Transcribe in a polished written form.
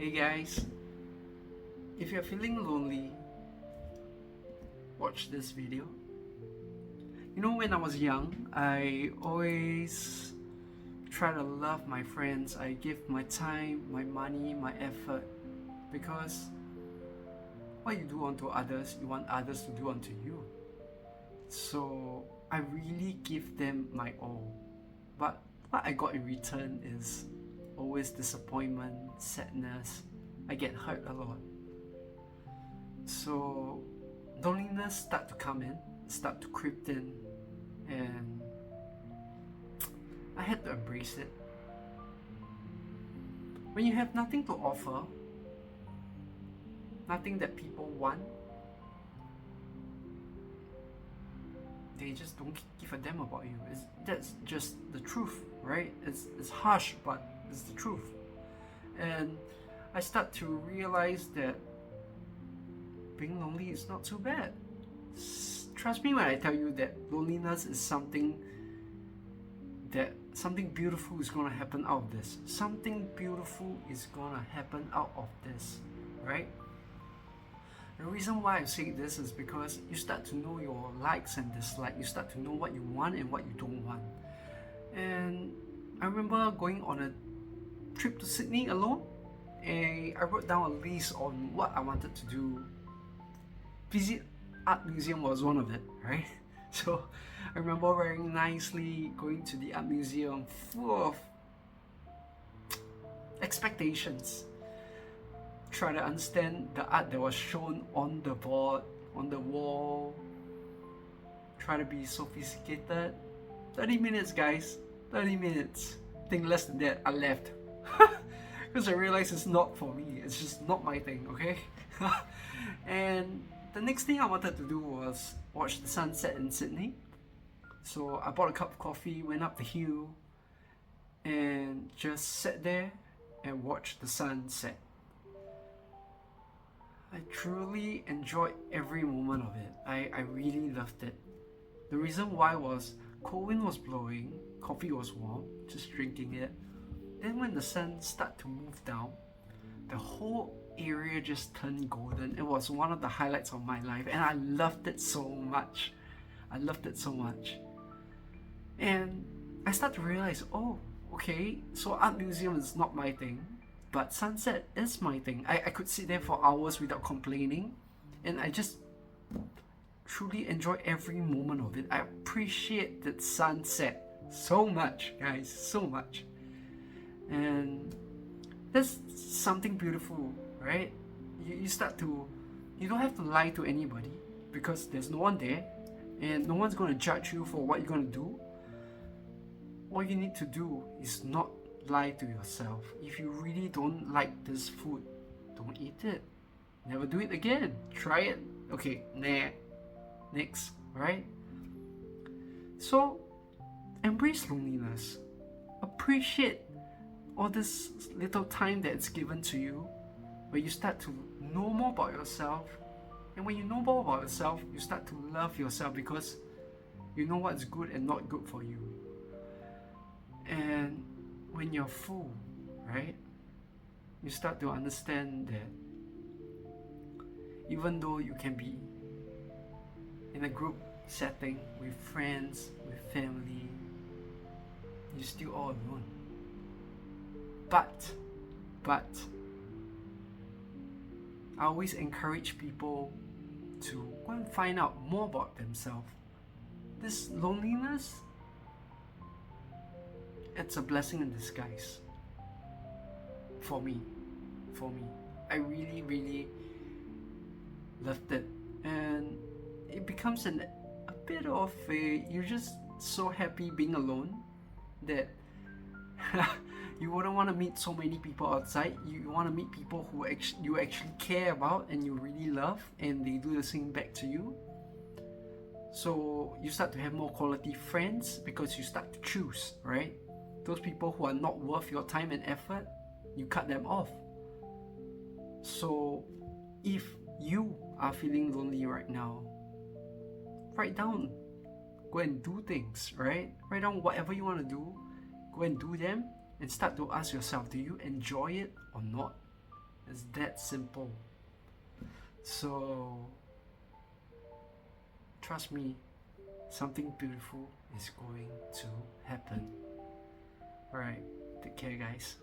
Hey guys, if you're feeling lonely, watch this video. You know, when I was young, I always try to love my friends. I give my time, my money, my effort, because what you do unto others, you want others to do unto you. So I really give them my all. But what I got in return is always disappointment, sadness. I get hurt a lot. So loneliness start to come in, start to creep in, and I had to embrace it. When you have nothing to offer, nothing that people want, they just don't give a damn about you. That's just the truth, right? It's harsh, but it's the truth. And I start to realize that being lonely is not too bad. Trust me when I tell you that loneliness is something beautiful is gonna happen out of this. Something beautiful is gonna happen out of this, right? The reason why I say this is because you start to know your likes and dislikes. You start to know what you want and what you don't want. And I remember going on a trip to Sydney alone, and I wrote down a list on what I wanted to do. Visit art museum was one of it, right? So I remember wearing nicely, going to the art museum full of expectations. Try to understand the art that was shown on the board, on the wall. Try to be sophisticated. 30 minutes, guys. 30 minutes. I think less than that, I left. Because I realized it's not for me. It's just not my thing, okay? And the next thing I wanted to do was watch the sunset in Sydney. So I bought a cup of coffee, went up the hill, and just sat there and watched the sunset. I truly enjoyed every moment of it. I really loved it. The reason why was cold wind was blowing, coffee was warm, just drinking it. Then when the sun started to move down, the whole area just turned golden. It was one of the highlights of my life, and I loved it so much. I loved it so much. And I started to realize, oh, okay, so art museum is not my thing. But sunset is my thing. I could sit there for hours without complaining, and I just truly enjoy every moment of it. I appreciate that sunset so much, guys, so much. And that's something beautiful, right? You start to, you don't have to lie to anybody because there's no one there, and no one's going to judge you for what you're going to do. All you need to do is not lie to yourself. If you really don't like this food, don't eat it. Never do it again. Try it. Okay, nah. Next, right? So, embrace loneliness. Appreciate all this little time that it's given to you, where you start to know more about yourself. And when you know more about yourself, you start to love yourself because you know what's good and not good for you. And when you're full, right, you start to understand that even though you can be in a group setting with friends, with family, you're still all alone. But I always encourage people to go and find out more about themselves. This loneliness, it's a blessing in disguise for me. I really loved it, and it becomes a bit of you're just so happy being alone that you wouldn't want to meet so many people outside. You want to meet people who you actually care about and you really love, and they do the same back to you. So you start to have more quality friends because you start to choose, right? Those people who are not worth your time and effort, you cut them off. So if you are feeling lonely right now, write down, go and do things, right? Write down whatever you want to do, go and do them, and start to ask yourself, do you enjoy it or not? It's that simple. So trust me, something beautiful is going to happen. Alright, take care guys.